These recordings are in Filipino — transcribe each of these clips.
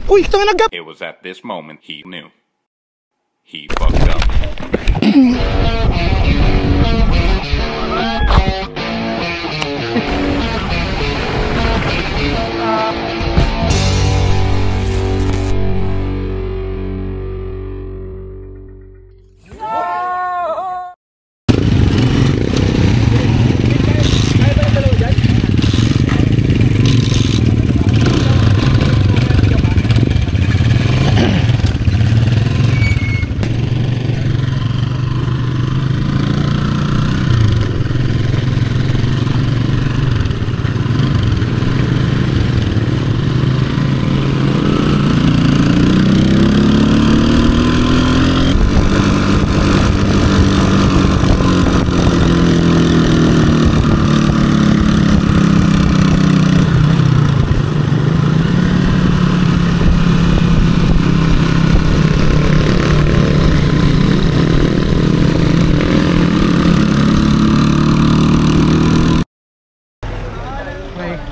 Uy, ito nga nag-gap! It was at this moment he knew. He fucked up.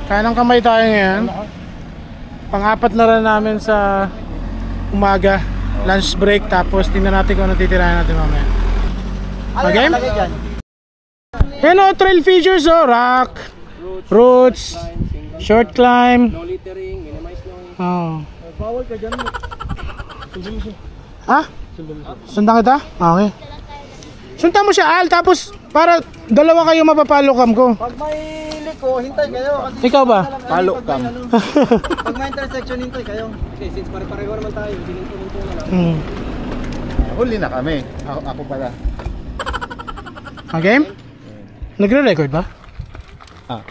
Kanang kamay tayo ngayon. Pang-apat na rin namin sa umaga. Lunch break. Tapos tingnan natin kung ano titirahin natin mamaya. Okay? Yan o, trail features o. Rock, roots, short climb. No littering, minimize noise. Oh. Bawal ka dyan. Ha? Sundan kita? Okay. Sundan mo siya, Al. Tapos para dalawa kayo mapapalo cam ko. Pag may liko, hintay kayo. Kasi ikaw ba? palo cam. Pag may intersection, hintay kayo. Okay, since pare-pareho naman tayo, hininto na lang. Huli na kami. Ako pala. Okay? Nagre-record ba? Ah.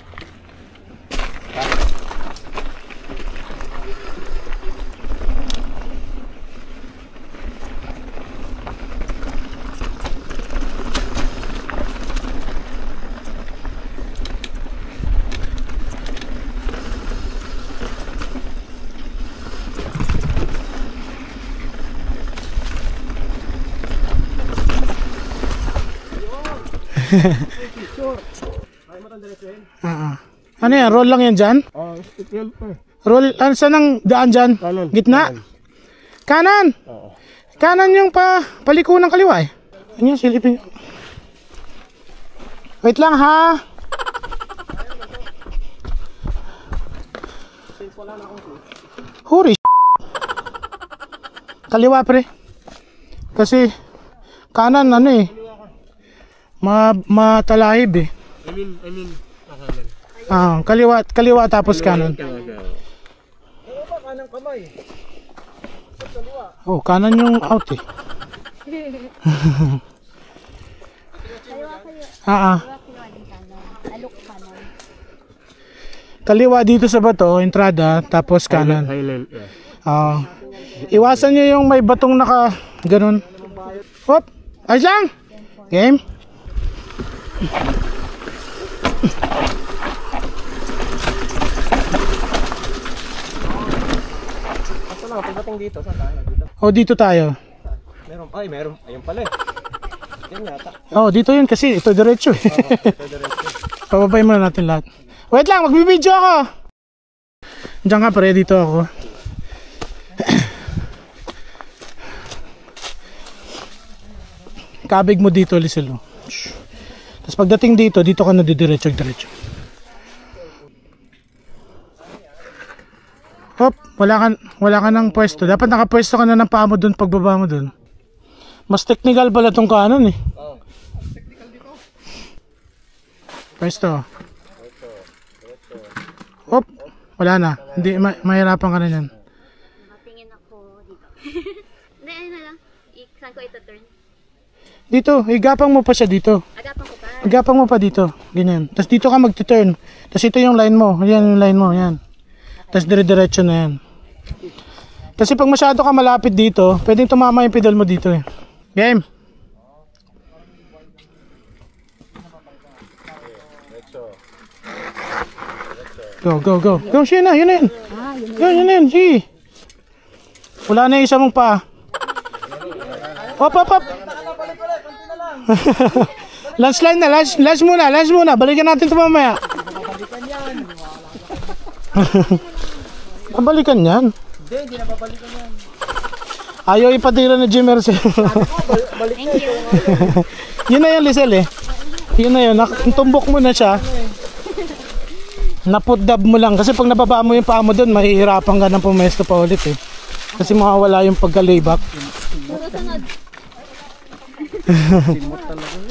Ano yan? Roll lang yan dyan? Roll, saan ang daan dyan? Gitna? Kanan? Kanan yung paliko ng kaliwa eh. Ano yan? Silipin. Wait lang ha. Huri. Kaliwa pre. Kasi kanan ano eh. Matalahib eh. Kaliwa tapos kanan. Kanang kamay. Oh, kanan yung out eh. Kaliwa dito sa bato, entrada, tapos kanan. Iwasan nyo yung may batong naka ganun. Hop! Ayos lang! Game! Ito lang, pagdating dito, saan tayo? Dito. Oh, dito tayo. Meron. Ayun pala eh. Yan yata. Oh, dito yun kasi ito diretso eh. Ito diretso. Pababayin muna natin lahat. Wait lang, magbibideo ako. Diyan ka pare, dito ako. Kabig mo dito, Liselo. Tapos pagdating dito, dito ka na diretso. Hop, wala ka ng pwesto. Dapat nakapwesto ka na ng paa mo doon pagbaba mo doon. Mas technical pala tong kanan eh. Technical dito. Pwesto. Hop, wala na. Hindi, mahirapan ka na yan. Matingin ako dito. Hindi, ano na lang. Saan ko ito turn? Dito, igapang mo pa siya dito. Agapan ko pa. Igapang mo pa dito. Ganyan. Tapos dito ka mag-turn. Tapos ito yung line mo. Yan yung line mo. Yan. Tapos dire-diretso na yan. Kasi pag masyado ka malapit dito, pwedeng tumama yung pedal mo dito eh. Game! Go. Go, siya na. Yun na yun. Yun na yun. Sige. Wala na yung isa mong pa. Hop. Last line na. Last muna. Balikan natin ito mamaya. Balikan yan. Hindi na babalikan yan. Ayaw ipatira na Jim Mercer. Balik na ito. Yun na yun, Lisel eh. Yun na yun. Tumbok mo na siya. Naputdab mo lang. Kasi pag nababa mo yung paa mo doon, mahihirapan ka ng pumesto pa ulit eh. Kasi mawawala yung pagka-layback. Puro sunod.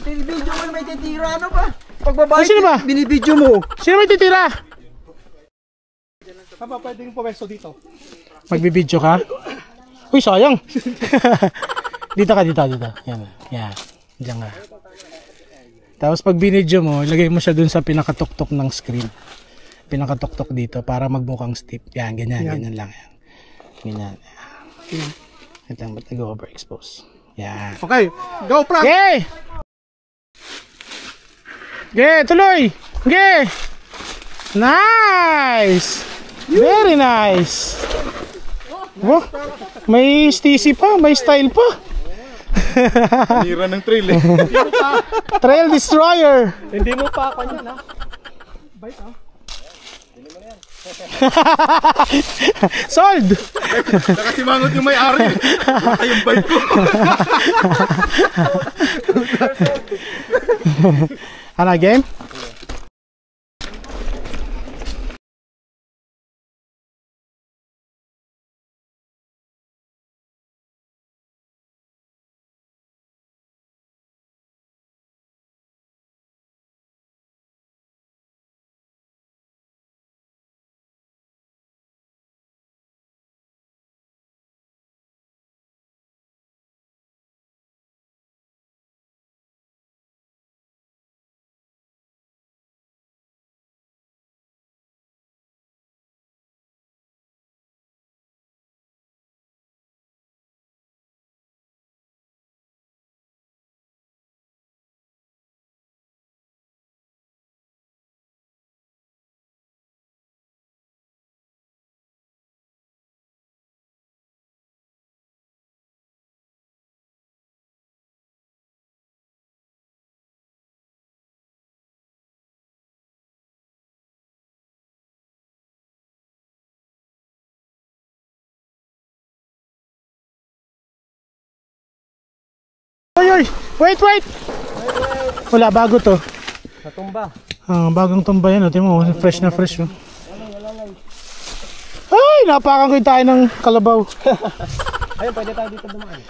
Binibidyo mo may titira, ano ba? Pagbabalik, Sino ba? binibidyo mo. Sino may titira? Papa, pwede yung pumesto dito. Magbibidyo ka? Uy, sayang. Dito ka, dito. Yan. Yan. Diyan ka. Tapos pag binidyo mo, ilagay mo siya dun sa pinakatuktok ng screen. Pinakatuktok dito para magmukhang stiff. Yan, ganyan lang. Ganyan. Ito lang, ba't nag-overexpose? Yan. Okay, go, Frank! Okay! Okay, tuloy! Okay! Nice! Very nice! Oh, may sticky pa, may style pa. Tira ng trail eh. Trail Destroyer! Hindi mo pa ako yan, ha? Bait, ha? Sold! Nakasimangot yung may-ari. Baka yung bike ko. Ano, game? Oy! Wait! Wala, bago to. Natumba. Bagong tumba yan. Tingnan mo, fresh na fresh. Oh. Ay! Napakan ko tayo ng kalabaw. Ayun, pwede tayo dito dumaan.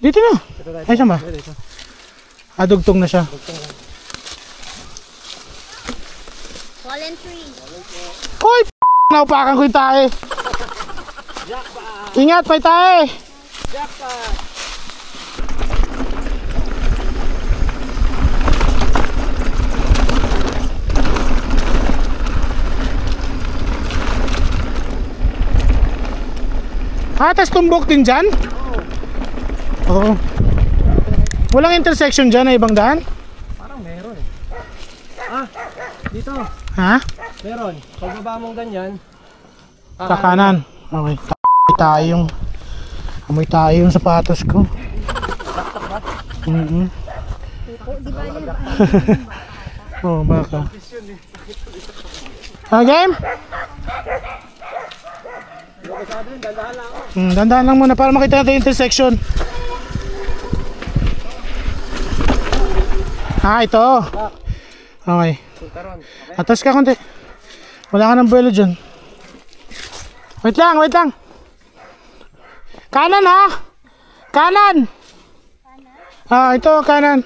Dito na. Ay, saan ba? Dugtong na siya. Fallen tree. Hoy! Napakan ko tayo. Ingat, may tayo. Tas tumbok din dyan? Oo. Walang intersection dyan na ibang daan? Parang meron eh. Dito. Ha? Meron. Pag baba mong ganyan. Kakanan. Okay. Amoy tayo yung sapatos ko. Di ba yan? Oh, baka. Game? Dandaan lang muna para makita natin yung intersection. Ito. Okay. Atas ka konti. Wala ka ng buwelo dyan. Wait lang. Kanan ha? Kanan! Ito kanan.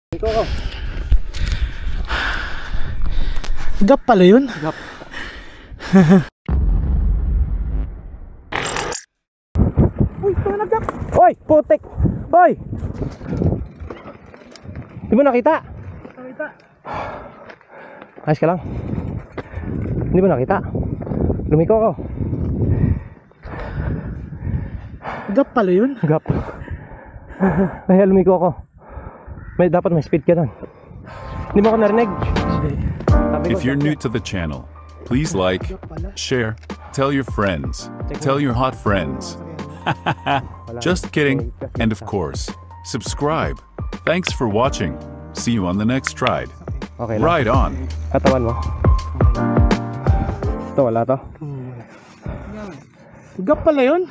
Ikaw ko. Gap pala yun. Gap. Uy, panagap. Oy, putik! Oy! Di mo nakita? Nakita. Ayos ka lang. Hindi mo nakita? Lumiko ko. Gap pala yun. Gap. Kaya lumiko ko. Dapat may speed ka doon. Hindi mo ako narinig. Sabi ko, If you're new to the channel, please like, share, tell your friends, tell your hot friends. Just kidding. And of course, subscribe. Thanks for watching. See you on the next ride. okay lang. Ride on. Katawan mo. Ito, wala to. Gap pala yun.